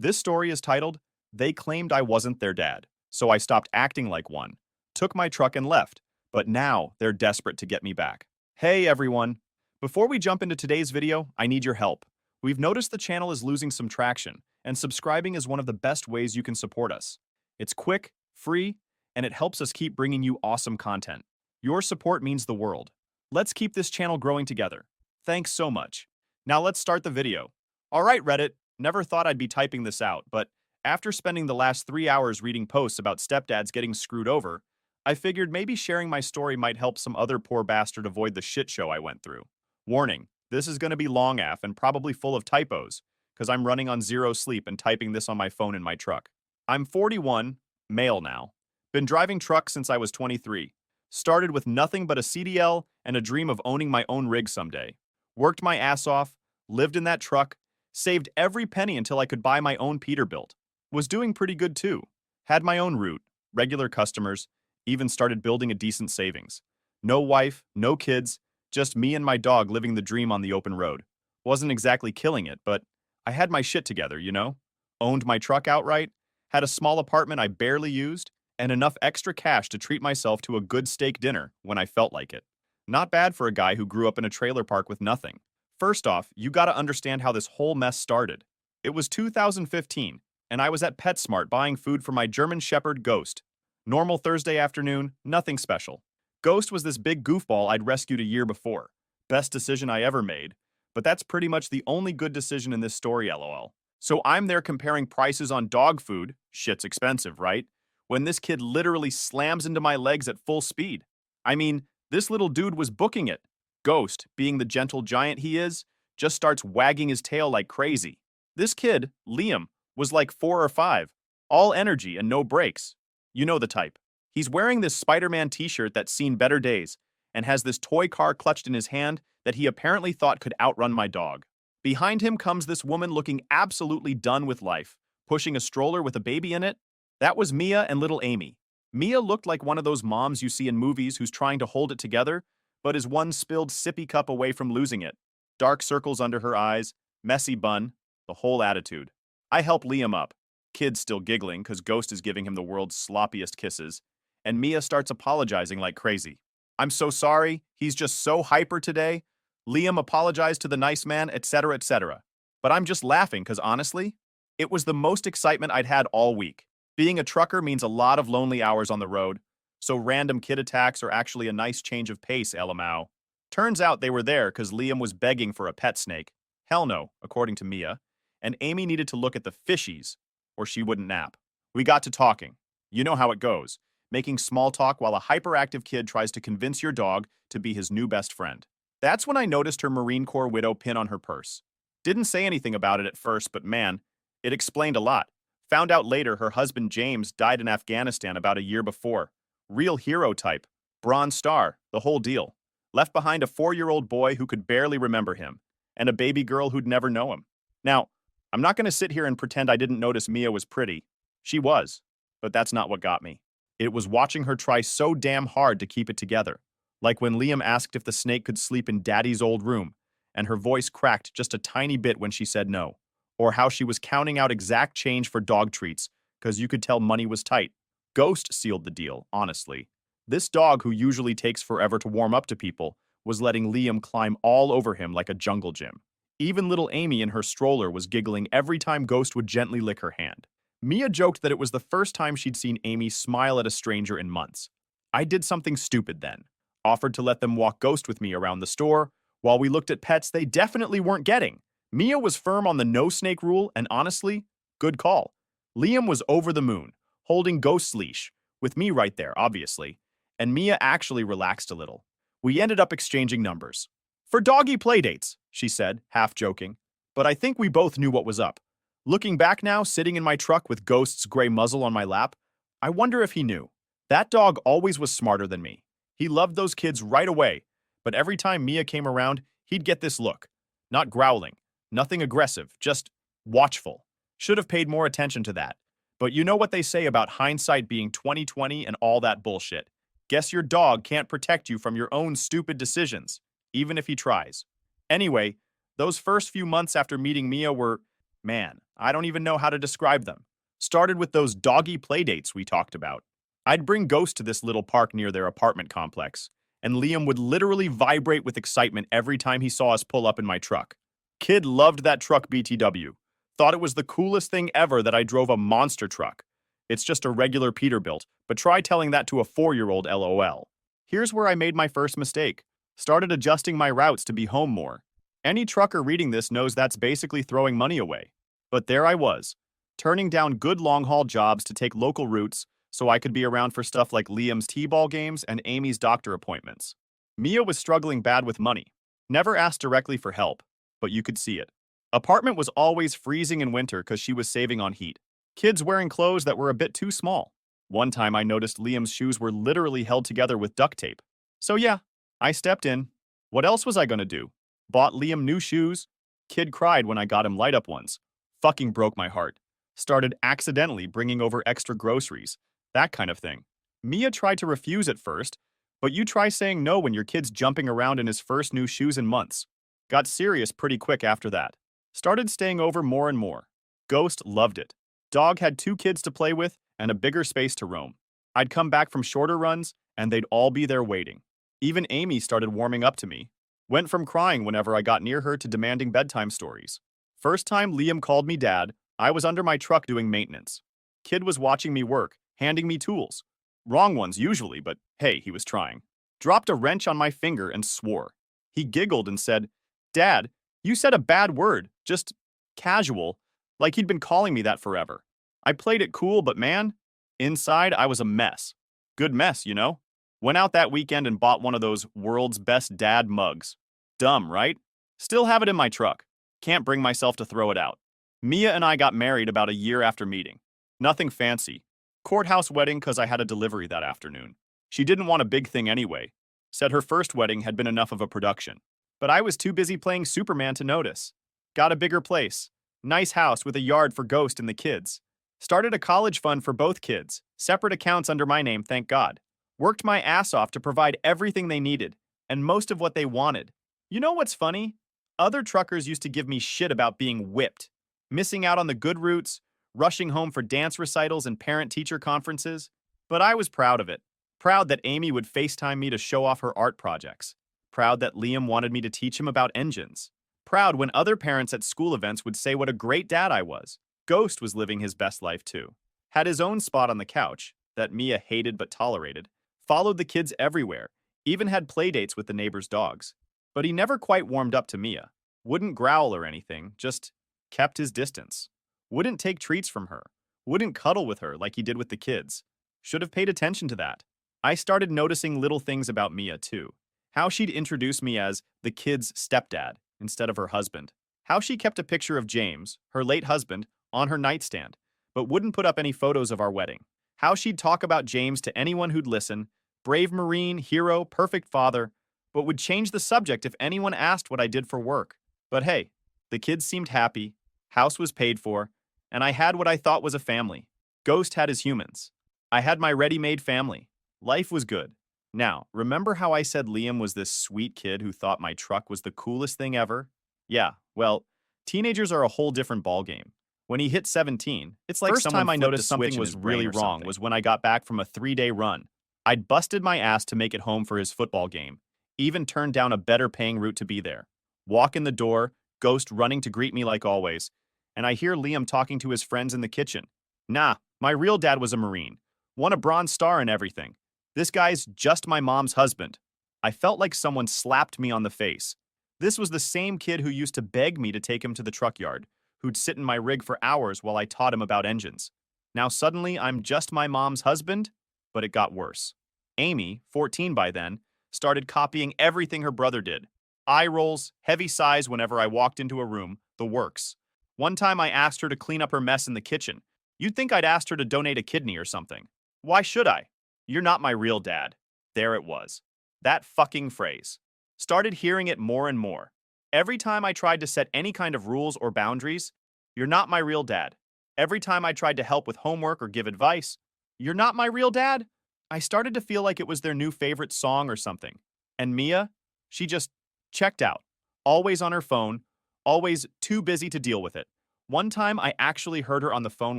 This story is titled, They Claimed I Wasn't Their Dad, so I stopped acting like one, took my truck and left, but now they're desperate to get me back. Hey everyone! Before we jump into today's video, I need your help. We've noticed the channel is losing some traction, and subscribing is one of the best ways you can support us. It's quick, free, and it helps us keep bringing you awesome content. Your support means the world. Let's keep this channel growing together. Thanks so much. Now let's start the video. Alright Reddit, never thought I'd be typing this out, but after spending the last 3 hours reading posts about stepdads getting screwed over, I figured maybe sharing my story might help some other poor bastard avoid the shit show I went through. Warning, this is going to be long AF and probably full of typos, because I'm running on zero sleep and typing this on my phone in my truck. I'm 41, male now. Been driving trucks since I was 23. Started with nothing but a CDL and a dream of owning my own rig someday. Worked my ass off, lived in that truck, saved every penny until I could buy my own Peterbilt. Was doing pretty good too. Had my own route, regular customers, even started building a decent savings. No wife, no kids, just me and my dog living the dream on the open road. Wasn't exactly killing it, but I had my shit together, you know? Owned my truck outright, had a small apartment I barely used, and enough extra cash to treat myself to a good steak dinner when I felt like it. Not bad for a guy who grew up in a trailer park with nothing. First off, you gotta understand how this whole mess started. It was 2015, and I was at PetSmart buying food for my German Shepherd Ghost. Normal Thursday afternoon, nothing special. Ghost was this big goofball I'd rescued a year before. Best decision I ever made, but that's pretty much the only good decision in this story, lol. So I'm there comparing prices on dog food, shit's expensive, right? When this kid literally slams into my legs at full speed. I mean, this little dude was booking it. Ghost, being the gentle giant he is, just starts wagging his tail like crazy. This kid, Liam, was like 4 or 5, all energy and no brakes. You know the type. He's wearing this Spider-Man t-shirt that's seen better days, and has this toy car clutched in his hand that he apparently thought could outrun my dog. Behind him comes this woman looking absolutely done with life, pushing a stroller with a baby in it. That was Mia and little Amy. Mia looked like one of those moms you see in movies who's trying to hold it together, but is one spilled sippy cup away from losing it. Dark circles under her eyes, messy bun, the whole attitude. I help Liam up. Kid's still giggling because Ghost is giving him the world's sloppiest kisses, and Mia starts apologizing like crazy. I'm so sorry, he's just so hyper today. Liam apologized to the nice man, etc., etc. But I'm just laughing because honestly, it was the most excitement I'd had all week. Being a trucker means a lot of lonely hours on the road, so random kid attacks are actually a nice change of pace, LMAO. Turns out they were there because Liam was begging for a pet snake. Hell no, according to Mia. And Amy needed to look at the fishies, or she wouldn't nap. We got to talking. You know how it goes. Making small talk while a hyperactive kid tries to convince your dog to be his new best friend. That's when I noticed her Marine Corps widow pin on her purse. Didn't say anything about it at first, but man, it explained a lot. Found out later her husband James died in Afghanistan about a year before. Real hero type. Bronze Star, the whole deal. Left behind a 4-year-old boy who could barely remember him, and a baby girl who'd never know him. Now, I'm not going to sit here and pretend I didn't notice Mia was pretty. She was, but that's not what got me. It was watching her try so damn hard to keep it together. Like when Liam asked if the snake could sleep in Daddy's old room, and her voice cracked just a tiny bit when she said no. Or how she was counting out exact change for dog treats, because you could tell money was tight. Ghost sealed the deal, honestly. This dog, who usually takes forever to warm up to people, was letting Liam climb all over him like a jungle gym. Even little Amy in her stroller was giggling every time Ghost would gently lick her hand. Mia joked that it was the first time she'd seen Amy smile at a stranger in months. I did something stupid then. Offered to let them walk Ghost with me around the store, while we looked at pets they definitely weren't getting. Mia was firm on the no snake rule, and honestly, good call. Liam was over the moon, holding Ghost's leash, with me right there, obviously, and Mia actually relaxed a little. We ended up exchanging numbers. For doggy playdates, she said, half joking, but I think we both knew what was up. Looking back now, sitting in my truck with Ghost's gray muzzle on my lap, I wonder if he knew. That dog always was smarter than me. He loved those kids right away, but every time Mia came around, he'd get this look. Not growling, nothing aggressive, just watchful. Should have paid more attention to that. But you know what they say about hindsight being 20/20 and all that bullshit. Guess your dog can't protect you from your own stupid decisions, even if he tries. Anyway, those first few months after meeting Mia were, man, I don't even know how to describe them. Started with those doggy playdates we talked about. I'd bring Ghost to this little park near their apartment complex, and Liam would literally vibrate with excitement every time he saw us pull up in my truck. Kid loved that truck BTW. Thought it was the coolest thing ever that I drove a monster truck. It's just a regular Peterbilt, but try telling that to a 4-year-old LOL. Here's where I made my first mistake. Started adjusting my routes to be home more. Any trucker reading this knows that's basically throwing money away. But there I was, turning down good long-haul jobs to take local routes so I could be around for stuff like Liam's t-ball games and Amy's doctor appointments. Mia was struggling bad with money. Never asked directly for help, but you could see it. Apartment was always freezing in winter because she was saving on heat. Kids wearing clothes that were a bit too small. One time I noticed Liam's shoes were literally held together with duct tape. So yeah, I stepped in. What else was I gonna do? Bought Liam new shoes. Kid cried when I got him light-up ones. Fucking broke my heart. Started accidentally bringing over extra groceries. That kind of thing. Mia tried to refuse at first, but you try saying no when your kid's jumping around in his first new shoes in months. Got serious pretty quick after that. Started staying over more and more. Ghost loved it. Dog had 2 kids to play with and a bigger space to roam. I'd come back from shorter runs, and they'd all be there waiting. Even Amy started warming up to me. Went from crying whenever I got near her to demanding bedtime stories. First time Liam called me dad, I was under my truck doing maintenance. Kid was watching me work, handing me tools. Wrong ones usually, but hey, he was trying. Dropped a wrench on my finger and swore. He giggled and said, "Dad, you said a bad word, just casual, like he'd been calling me that forever." I played it cool, but man, inside I was a mess. Good mess, you know? Went out that weekend and bought one of those world's best dad mugs. Dumb, right? Still have it in my truck. Can't bring myself to throw it out. Mia and I got married about a year after meeting. Nothing fancy. Courthouse wedding because I had a delivery that afternoon. She didn't want a big thing anyway. Said her first wedding had been enough of a production. But I was too busy playing Superman to notice. Got a bigger place. Nice house with a yard for Ghost and the kids. Started a college fund for both kids. Separate accounts under my name, thank God. Worked my ass off to provide everything they needed, and most of what they wanted. You know what's funny? Other truckers used to give me shit about being whipped, missing out on the good routes, rushing home for dance recitals and parent-teacher conferences. But I was proud of it. Proud that Amy would FaceTime me to show off her art projects. Proud that Liam wanted me to teach him about engines. Proud when other parents at school events would say what a great dad I was. Ghost was living his best life too. Had his own spot on the couch, that Mia hated but tolerated. Followed the kids everywhere, even had playdates with the neighbors' dogs. But he never quite warmed up to Mia. Wouldn't growl or anything, just kept his distance. Wouldn't take treats from her. Wouldn't cuddle with her like he did with the kids. Should have paid attention to that. I started noticing little things about Mia too. How she'd introduce me as the kid's stepdad instead of her husband. How she kept a picture of James, her late husband, on her nightstand, but wouldn't put up any photos of our wedding. How she'd talk about James to anyone who'd listen, brave Marine, hero, perfect father, but would change the subject if anyone asked what I did for work. But hey, the kids seemed happy, house was paid for, and I had what I thought was a family. Ghost had his humans. I had my ready-made family. Life was good. Now, remember how I said Liam was this sweet kid who thought my truck was the coolest thing ever? Yeah, well, teenagers are a whole different ballgame. When he hit 17, it's like first time I noticed something was really wrong was when I got back from a 3-day run. I'd busted my ass to make it home for his football game, even turned down a better paying route to be there. Walk in the door, Ghost running to greet me like always, and I hear Liam talking to his friends in the kitchen. Nah, my real dad was a Marine. Won a Bronze Star and everything. This guy's just my mom's husband. I felt like someone slapped me on the face. This was the same kid who used to beg me to take him to the truck yard, who'd sit in my rig for hours while I taught him about engines. Now suddenly I'm just my mom's husband? But it got worse. Amy, 14 by then, started copying everything her brother did. Eye rolls, heavy sighs whenever I walked into a room, the works. One time I asked her to clean up her mess in the kitchen. You'd think I'd asked her to donate a kidney or something. Why should I? You're not my real dad. There it was. That fucking phrase. Started hearing it more and more. Every time I tried to set any kind of rules or boundaries, "You're not my real dad." Every time I tried to help with homework or give advice, "You're not my real dad." I started to feel like it was their new favorite song or something. And Mia, she just checked out. Always on her phone, always too busy to deal with it. One time, I actually heard her on the phone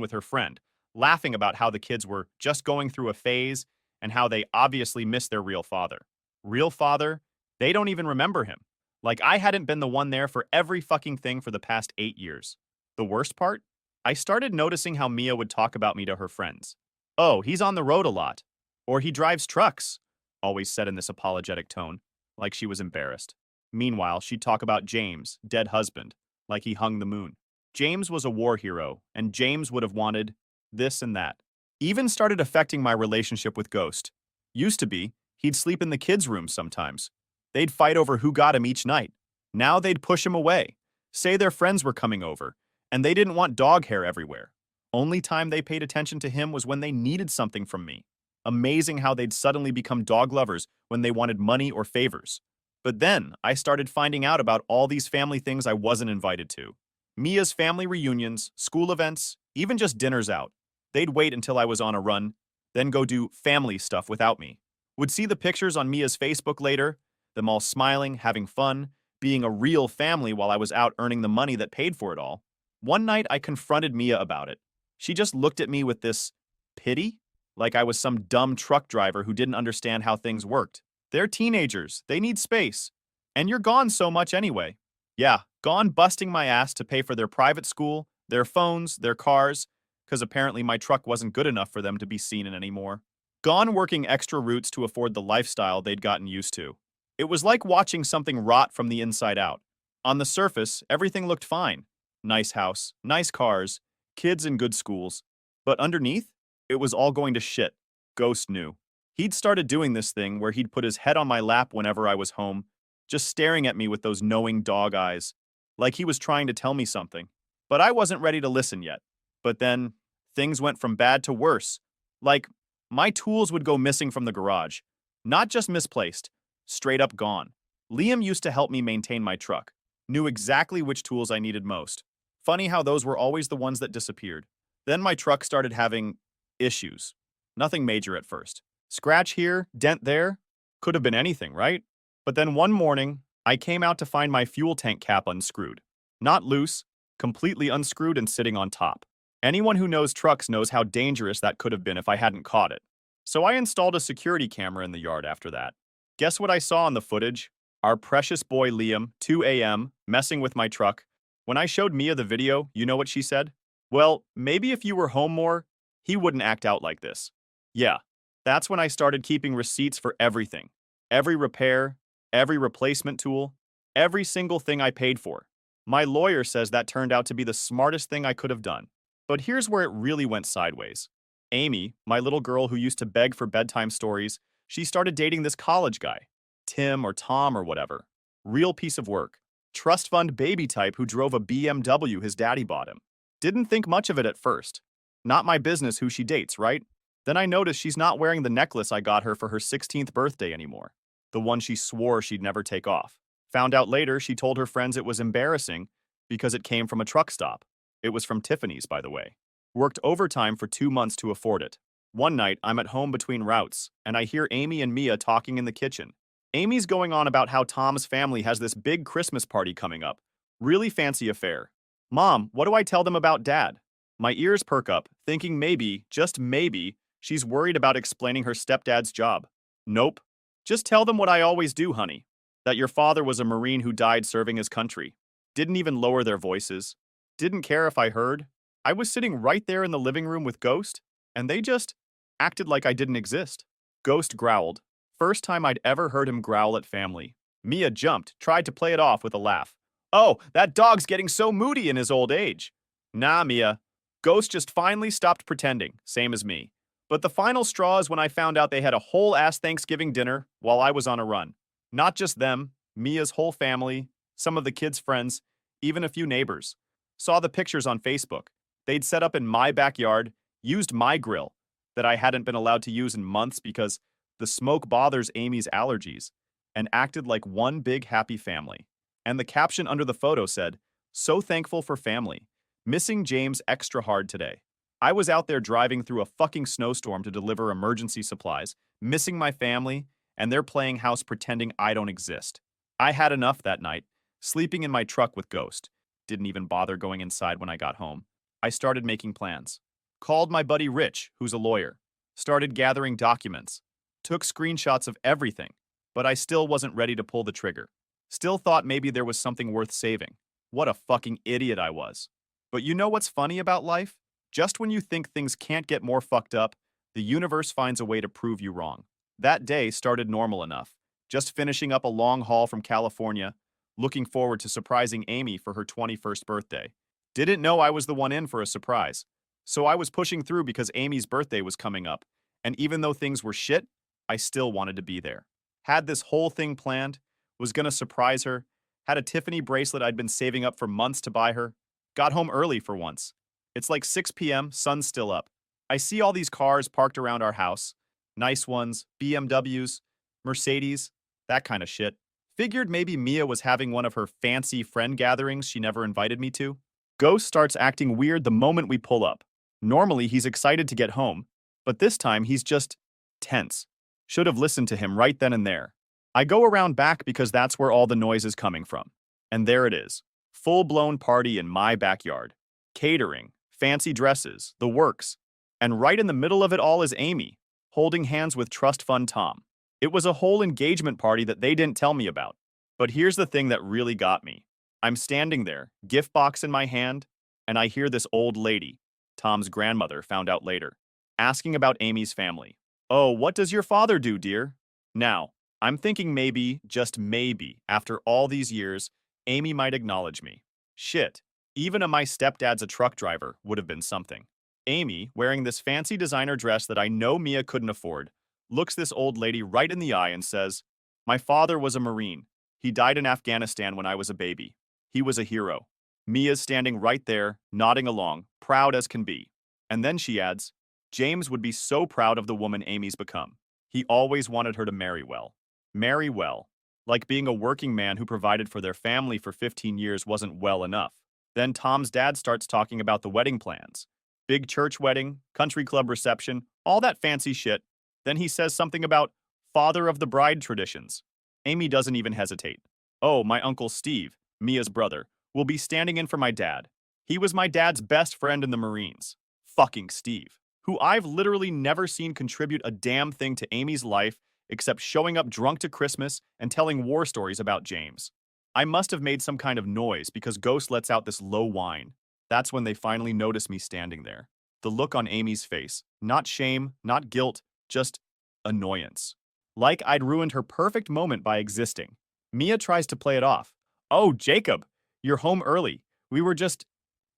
with her friend, laughing about how the kids were just going through a phase and how they obviously missed their real father. Real father? They don't even remember him. Like I hadn't been the one there for every fucking thing for the past 8 years. The worst part? I started noticing how Mia would talk about me to her friends. Oh, he's on the road a lot. Or he drives trucks, always said in this apologetic tone, like she was embarrassed. Meanwhile, she'd talk about James, dead husband, like he hung the moon. James was a war hero, and James would have wanted this and that. Even started affecting my relationship with Ghost. Used to be, he'd sleep in the kids' room sometimes. They'd fight over who got him each night. Now they'd push him away, say their friends were coming over, and they didn't want dog hair everywhere. Only time they paid attention to him was when they needed something from me. Amazing how they'd suddenly become dog lovers when they wanted money or favors. But then, I started finding out about all these family things I wasn't invited to. Mia's family reunions, school events, even just dinners out. They'd wait until I was on a run, then go do family stuff without me. Would see the pictures on Mia's Facebook later, them all smiling, having fun, being a real family while I was out earning the money that paid for it all. One night, I confronted Mia about it. She just looked at me with this pity, like I was some dumb truck driver who didn't understand how things worked. They're teenagers, they need space. And you're gone so much anyway. Yeah, gone busting my ass to pay for their private school, their phones, their cars, because apparently my truck wasn't good enough for them to be seen in anymore. Gone working extra routes to afford the lifestyle they'd gotten used to. It was like watching something rot from the inside out. On the surface, everything looked fine. Nice house, nice cars, kids in good schools. But underneath, it was all going to shit. Ghost knew. He'd started doing this thing where he'd put his head on my lap whenever I was home, just staring at me with those knowing dog eyes, like he was trying to tell me something. But I wasn't ready to listen yet. But then, things went from bad to worse. Like, my tools would go missing from the garage. Not just misplaced, straight up gone. Liam used to help me maintain my truck, knew exactly which tools I needed most. Funny how those were always the ones that disappeared. Then my truck started having issues. Nothing major at first. Scratch here, dent there. Could have been anything, right? But then one morning, I came out to find my fuel tank cap unscrewed. Not loose, completely unscrewed and sitting on top. Anyone who knows trucks knows how dangerous that could have been if I hadn't caught it. So I installed a security camera in the yard after that. Guess what I saw on the footage? Our precious boy Liam, 2 a.m., messing with my truck. When I showed Mia the video, you know what she said? Well, maybe if you were home more, he wouldn't act out like this. Yeah, that's when I started keeping receipts for everything. Every repair, every replacement tool, every single thing I paid for. My lawyer says that turned out to be the smartest thing I could have done. But here's where it really went sideways. Amy, my little girl who used to beg for bedtime stories, she started dating this college guy. Tim or Tom or whatever. Real piece of work. Trust fund baby type who drove a BMW his daddy bought him. Didn't think much of it at first. Not my business who she dates, right? Then I noticed she's not wearing the necklace I got her for her 16th birthday anymore. The one she swore she'd never take off. Found out later she told her friends it was embarrassing because it came from a truck stop. It was from Tiffany's, by the way. Worked overtime for 2 months to afford it. One night, I'm at home between routes, and I hear Amy and Mia talking in the kitchen. Amy's going on about how Tom's family has this big Christmas party coming up. Really fancy affair. Mom, what do I tell them about Dad? My ears perk up, thinking maybe, just maybe, she's worried about explaining her stepdad's job. Nope. Just tell them what I always do, honey. That your father was a Marine who died serving his country. Didn't even lower their voices. Didn't care if I heard. I was sitting right there in the living room with Ghost, and they just acted like I didn't exist. Ghost growled. First time I'd ever heard him growl at family. Mia jumped, tried to play it off with a laugh. Oh, that dog's getting so moody in his old age. Nah, Mia. Ghost just finally stopped pretending, same as me. But the final straw is when I found out they had a whole-ass Thanksgiving dinner while I was on a run. Not just them, Mia's whole family, some of the kids' friends, even a few neighbors. Saw the pictures on Facebook. They'd set up in my backyard, used my grill, that I hadn't been allowed to use in months because the smoke bothers Amy's allergies, and acted like one big happy family. And the caption under the photo said, "So thankful for family. Missing James extra hard today." I was out there driving through a fucking snowstorm to deliver emergency supplies, missing my family, and they're playing house pretending I don't exist. I had enough that night, sleeping in my truck with Ghost. Didn't even bother going inside when I got home. I started making plans. Called my buddy Rich, who's a lawyer. Started gathering documents. Took screenshots of everything. But I still wasn't ready to pull the trigger. Still thought maybe there was something worth saving. What a fucking idiot I was. But you know what's funny about life? Just when you think things can't get more fucked up, the universe finds a way to prove you wrong. That day started normal enough. Just finishing up a long haul from California, looking forward to surprising Amy for her 21st birthday. Didn't know I was the one in for a surprise. So I was pushing through because Amy's birthday was coming up, and even though things were shit, I still wanted to be there. Had this whole thing planned, was gonna surprise her, had a Tiffany bracelet I'd been saving up for months to buy her, got home early for once. It's like 6 p.m., sun's still up. I see all these cars parked around our house. Nice ones, BMWs, Mercedes, that kind of shit. Figured maybe Mia was having one of her fancy friend gatherings she never invited me to. Ghost starts acting weird the moment we pull up. Normally, he's excited to get home, but this time he's just tense. Should have listened to him right then and there. I go around back because that's where all the noise is coming from. And there it is. Full-blown party in my backyard. Catering, fancy dresses, the works. And right in the middle of it all is Amy, holding hands with Trust Fund Tom. It was a whole engagement party that they didn't tell me about. But here's the thing that really got me. I'm standing there, gift box in my hand, and I hear this old lady, Tom's grandmother found out later, asking about Amy's family. "Oh, what does your father do, dear?" Now, I'm thinking maybe, just maybe, after all these years, Amy might acknowledge me. Shit, even my stepdad's a truck driver would have been something. Amy, wearing this fancy designer dress that I know Mia couldn't afford, looks this old lady right in the eye and says, "My father was a Marine. He died in Afghanistan when I was a baby. He was a hero." Mia's standing right there, nodding along, proud as can be. And then she adds, "James would be so proud of the woman Amy's become. He always wanted her to marry well." Marry well. Like being a working man who provided for their family for 15 years wasn't well enough. Then Tom's dad starts talking about the wedding plans. Big church wedding, country club reception, all that fancy shit. Then he says something about father of the bride traditions. Amy doesn't even hesitate. "Oh, my Uncle Steve, Mia's brother, will be standing in for my dad. He was my dad's best friend in the Marines." Fucking Steve, who I've literally never seen contribute a damn thing to Amy's life except showing up drunk to Christmas and telling war stories about James. I must have made some kind of noise because Ghost lets out this low whine. That's when they finally notice me standing there. The look on Amy's face, not shame, not guilt, just annoyance. Like I'd ruined her perfect moment by existing. Mia tries to play it off. "Oh, Jacob, you're home early. We were just..."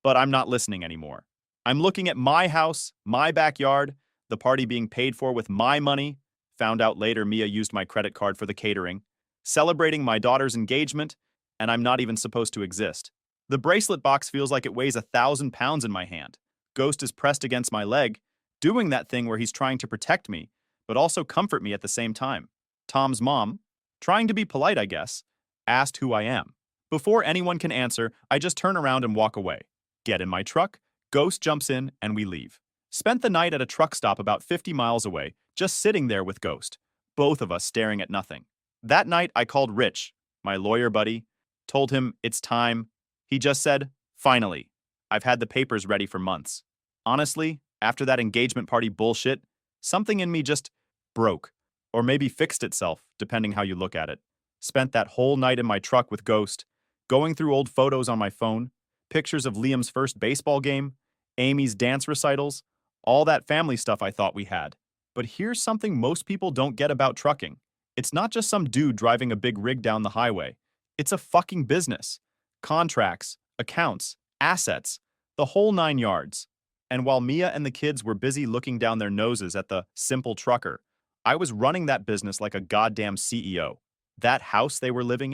But I'm not listening anymore. I'm looking at my house, my backyard, the party being paid for with my money. Found out later Mia used my credit card for the catering. Celebrating my daughter's engagement, and I'm not even supposed to exist. The bracelet box feels like it weighs 1,000 pounds in my hand. Ghost is pressed against my leg, doing that thing where he's trying to protect me, but also comfort me at the same time. Tom's mom, trying to be polite I guess, asked who I am. Before anyone can answer, I just turn around and walk away. Get in my truck, Ghost jumps in, and we leave. Spent the night at a truck stop about 50 miles away, just sitting there with Ghost, both of us staring at nothing. That night, I called Rich, my lawyer buddy, told him it's time. He just said, "Finally. I've had the papers ready for months." Honestly, after that engagement party bullshit, something in me just broke, or maybe fixed itself, depending how you look at it. Spent that whole night in my truck with Ghost, going through old photos on my phone, pictures of Liam's first baseball game, Amy's dance recitals, all that family stuff I thought we had. But here's something most people don't get about trucking. It's not just some dude driving a big rig down the highway. It's a fucking business. Contracts, accounts, assets, the whole 9 yards. And while Mia and the kids were busy looking down their noses at the simple trucker, I was running that business like a goddamn CEO. That house they were living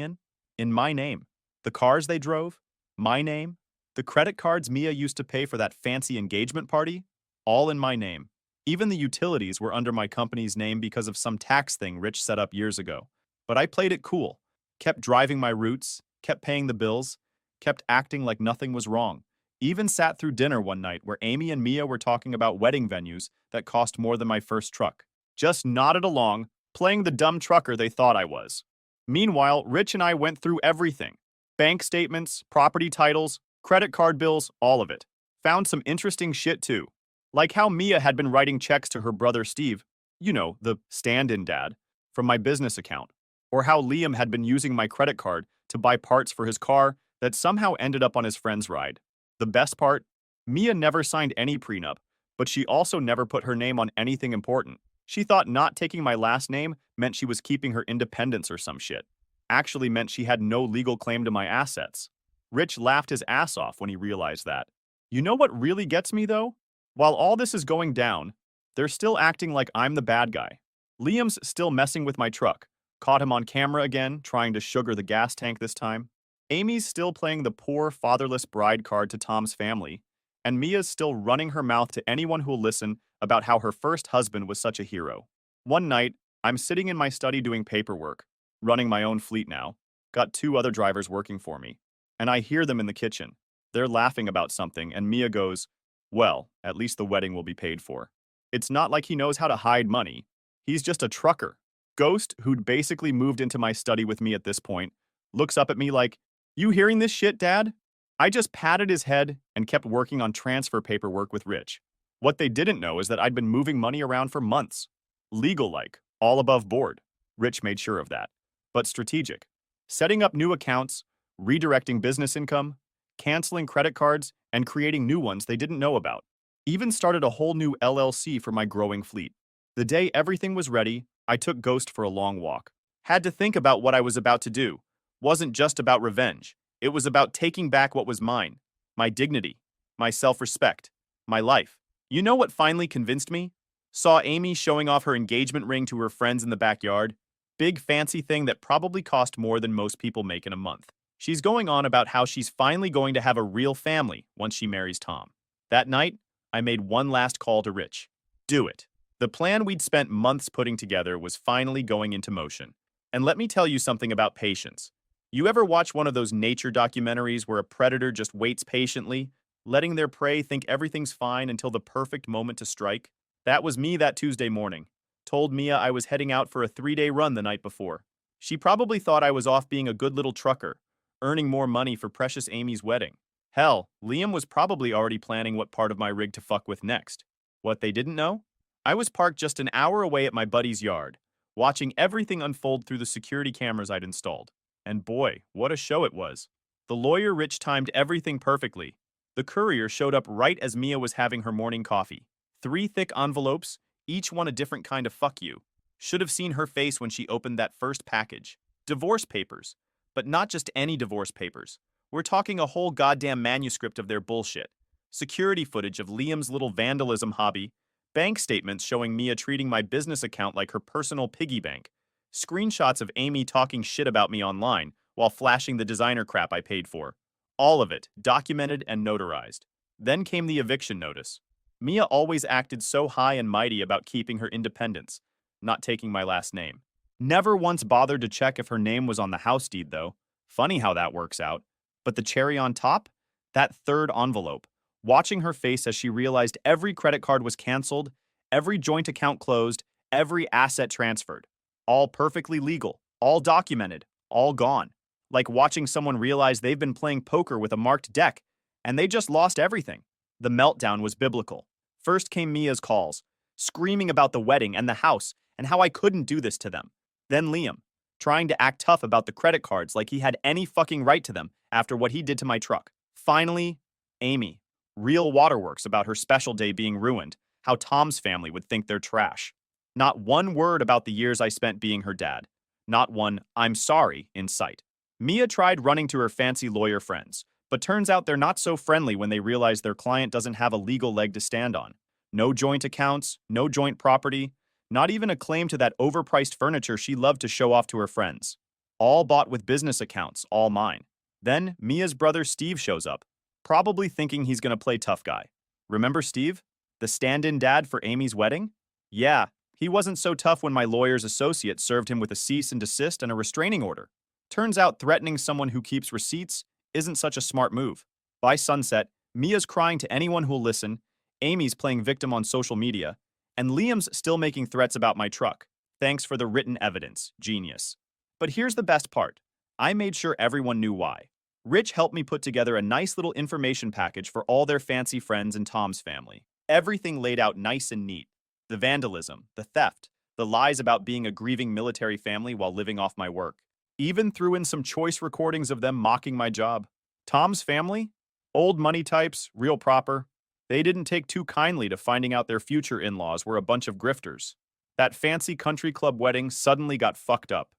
in my name. The cars they drove, my name. The credit cards Mia used to pay for that fancy engagement party, all in my name. Even the utilities were under my company's name because of some tax thing Rich set up years ago. But I played it cool, kept driving my routes, kept paying the bills, kept acting like nothing was wrong. Even sat through dinner one night where Amy and Mia were talking about wedding venues that cost more than my first truck. Just nodded along, playing the dumb trucker they thought I was. Meanwhile, Rich and I went through everything. Bank statements, property titles, credit card bills, all of it. Found some interesting shit too. Like how Mia had been writing checks to her brother Steve, you know, the stand-in dad, from my business account. Or how Liam had been using my credit card to buy parts for his car that somehow ended up on his friend's ride. The best part? Mia never signed any prenup, but she also never put her name on anything important. She thought not taking my last name meant she was keeping her independence or some shit. Actually meant she had no legal claim to my assets. Rich laughed his ass off when he realized that. You know what really gets me, though? While all this is going down, they're still acting like I'm the bad guy. Liam's still messing with my truck. Caught him on camera again, trying to sugar the gas tank this time. Amy's still playing the poor, fatherless bride card to Tom's family. And Mia's still running her mouth to anyone who'll listen about how her first husband was such a hero. One night, I'm sitting in my study doing paperwork, running my own fleet now. Got 2 other drivers working for me. And I hear them in the kitchen. They're laughing about something, and Mia goes, "Well, at least the wedding will be paid for." It's not like he knows how to hide money. He's just a trucker. Ghost, who'd basically moved into my study with me at this point, looks up at me like, "You hearing this shit, Dad?" I just patted his head and kept working on transfer paperwork with Rich. What they didn't know is that I'd been moving money around for months. Legal-like, all above board. Rich made sure of that. But strategic. Setting up new accounts, redirecting business income, canceling credit cards, and creating new ones they didn't know about. Even started a whole new LLC for my growing fleet. The day everything was ready, I took Ghost for a long walk. Had to think about what I was about to do. Wasn't just about revenge. It was about taking back what was mine. My dignity. My self-respect. My life. You know what finally convinced me? Saw Amy showing off her engagement ring to her friends in the backyard. Big fancy thing that probably cost more than most people make in a month. She's going on about how she's finally going to have a real family once she marries Tom. That night, I made one last call to Rich. Do it. The plan we'd spent months putting together was finally going into motion. And let me tell you something about patience. You ever watch one of those nature documentaries where a predator just waits patiently, letting their prey think everything's fine until the perfect moment to strike? That was me that Tuesday morning. Told Mia I was heading out for a 3-day run the night before. She probably thought I was off being a good little trucker, earning more money for precious Amy's wedding. Hell, Liam was probably already planning what part of my rig to fuck with next. What they didn't know? I was parked just an hour away at my buddy's yard, watching everything unfold through the security cameras I'd installed. And boy, what a show it was. The lawyer Rich timed everything perfectly. The courier showed up right as Mia was having her morning coffee. 3 thick envelopes, each one a different kind of fuck you. Should have seen her face when she opened that first package. Divorce papers. But not just any divorce papers. We're talking a whole goddamn manuscript of their bullshit. Security footage of Liam's little vandalism hobby. Bank statements showing Mia treating my business account like her personal piggy bank. Screenshots of Amy talking shit about me online while flashing the designer crap I paid for. All of it, documented and notarized. Then came the eviction notice. Mia always acted so high and mighty about keeping her independence, not taking my last name. Never once bothered to check if her name was on the house deed, though. Funny how that works out. But the cherry on top? That third envelope. Watching her face as she realized every credit card was canceled, every joint account closed, every asset transferred. All perfectly legal, all documented, all gone. Like watching someone realize they've been playing poker with a marked deck, and they just lost everything. The meltdown was biblical. First came Mia's calls, screaming about the wedding and the house, and how I couldn't do this to them. Then Liam, trying to act tough about the credit cards like he had any fucking right to them after what he did to my truck. Finally, Amy, real waterworks about her special day being ruined, how Tom's family would think they're trash. Not one word about the years I spent being her dad. Not one "I'm sorry" in sight. Mia tried running to her fancy lawyer friends, but turns out they're not so friendly when they realize their client doesn't have a legal leg to stand on. No joint accounts, no joint property, not even a claim to that overpriced furniture she loved to show off to her friends. All bought with business accounts, all mine. Then Mia's brother Steve shows up, probably thinking he's gonna play tough guy. Remember Steve? The stand-in dad for Amy's wedding? Yeah, he wasn't so tough when my lawyer's associate served him with a cease and desist and a restraining order. Turns out threatening someone who keeps receipts isn't such a smart move. By sunset, Mia's crying to anyone who'll listen, Amy's playing victim on social media, and Liam's still making threats about my truck. Thanks for the written evidence, genius. But here's the best part. I made sure everyone knew why. Rich helped me put together a nice little information package for all their fancy friends and Tom's family. Everything laid out nice and neat. The vandalism, the theft, the lies about being a grieving military family while living off my work. Even threw in some choice recordings of them mocking my job. Tom's family? Old money types, real proper. They didn't take too kindly to finding out their future in-laws were a bunch of grifters. That fancy country club wedding suddenly got fucked up.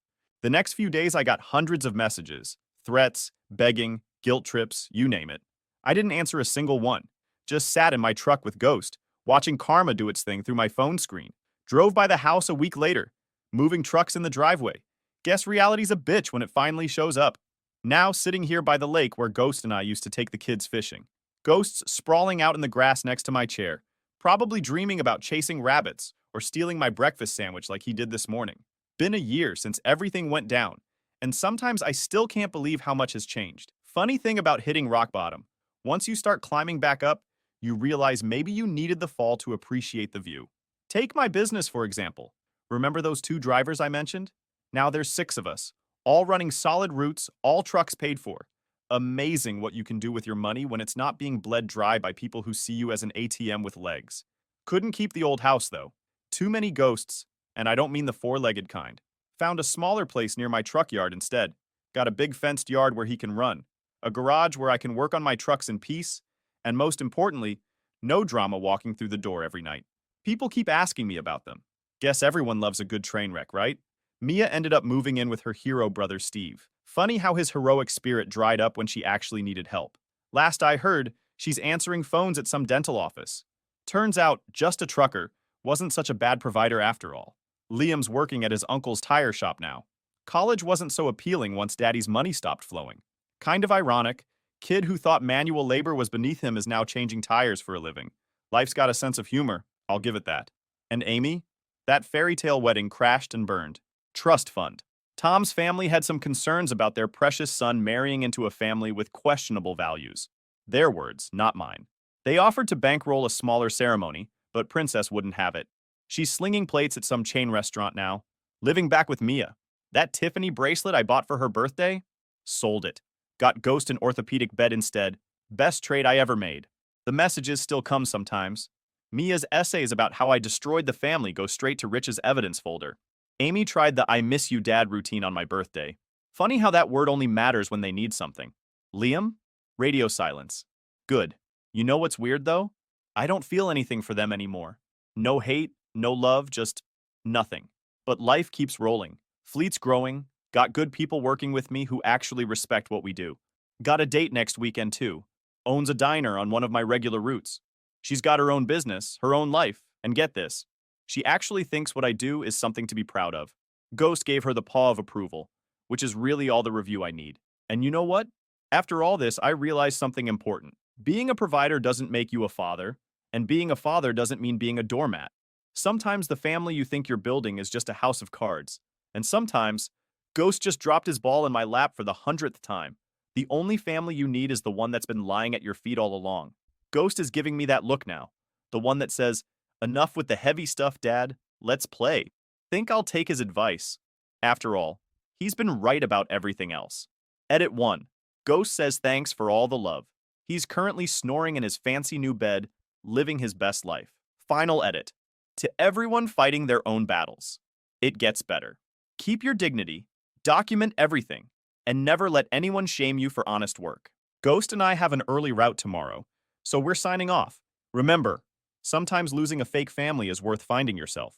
The next few days I got hundreds of messages, threats, begging, guilt trips, you name it. I didn't answer a single one. Just sat in my truck with Ghost, watching karma do its thing through my phone screen. Drove by the house a week later, moving trucks in the driveway. Guess reality's a bitch when it finally shows up. Now sitting here by the lake where Ghost and I used to take the kids fishing. Ghost's sprawling out in the grass next to my chair, probably dreaming about chasing rabbits or stealing my breakfast sandwich like he did this morning. Been a year since everything went down, and sometimes I still can't believe how much has changed. Funny thing about hitting rock bottom, once you start climbing back up, you realize maybe you needed the fall to appreciate the view. Take my business, for example. Remember those 2 drivers I mentioned? Now there's 6 of us, all running solid routes, all trucks paid for. Amazing what you can do with your money when it's not being bled dry by people who see you as an ATM with legs. Couldn't keep the old house, though. Too many ghosts, and I don't mean the 4-legged kind. Found a smaller place near my truck yard instead. Got a big fenced yard where he can run, a garage where I can work on my trucks in peace, and most importantly, no drama walking through the door every night. People keep asking me about them. Guess everyone loves a good train wreck, right? Mia ended up moving in with her hero brother Steve. Funny how his heroic spirit dried up when she actually needed help. Last I heard, she's answering phones at some dental office. Turns out, just a trucker wasn't such a bad provider after all. Liam's working at his uncle's tire shop now. College wasn't so appealing once daddy's money stopped flowing. Kind of ironic, kid who thought manual labor was beneath him is now changing tires for a living. Life's got a sense of humor, I'll give it that. And Amy? That fairy tale wedding crashed and burned. Trust fund. Tom's family had some concerns about their precious son marrying into a family with questionable values. Their words, not mine. They offered to bankroll a smaller ceremony, but Princess wouldn't have it. She's slinging plates at some chain restaurant now, living back with Mia. That Tiffany bracelet I bought for her birthday? Sold it. Got Ghost an orthopedic bed instead. Best trade I ever made. The messages still come sometimes. Mia's essays about how I destroyed the family go straight to Rich's evidence folder. Amy tried the I miss you dad routine on my birthday. Funny how that word only matters when they need something. Liam? Radio silence. Good. You know what's weird though? I don't feel anything for them anymore. No hate, no love, just nothing. But life keeps rolling. Fleet's growing. Got good people working with me who actually respect what we do. Got a date next weekend too. Owns a diner on one of my regular routes. She's got her own business, her own life, and get this. She actually thinks what I do is something to be proud of. Ghost gave her the paw of approval, which is really all the review I need. And you know what? After all this, I realized something important. Being a provider doesn't make you a father, and being a father doesn't mean being a doormat. Sometimes the family you think you're building is just a house of cards. And sometimes, Ghost just dropped his ball in my lap for the 100th time. The only family you need is the one that's been lying at your feet all along. Ghost is giving me that look now. The one that says, enough with the heavy stuff, Dad. Let's play. Think I'll take his advice. After all, he's been right about everything else. Edit 1. Ghost says thanks for all the love. He's currently snoring in his fancy new bed, living his best life. Final edit. To everyone fighting their own battles, it gets better. Keep your dignity, document everything, and never let anyone shame you for honest work. Ghost and I have an early route tomorrow, so we're signing off. Remember, sometimes losing a fake family is worth finding yourself.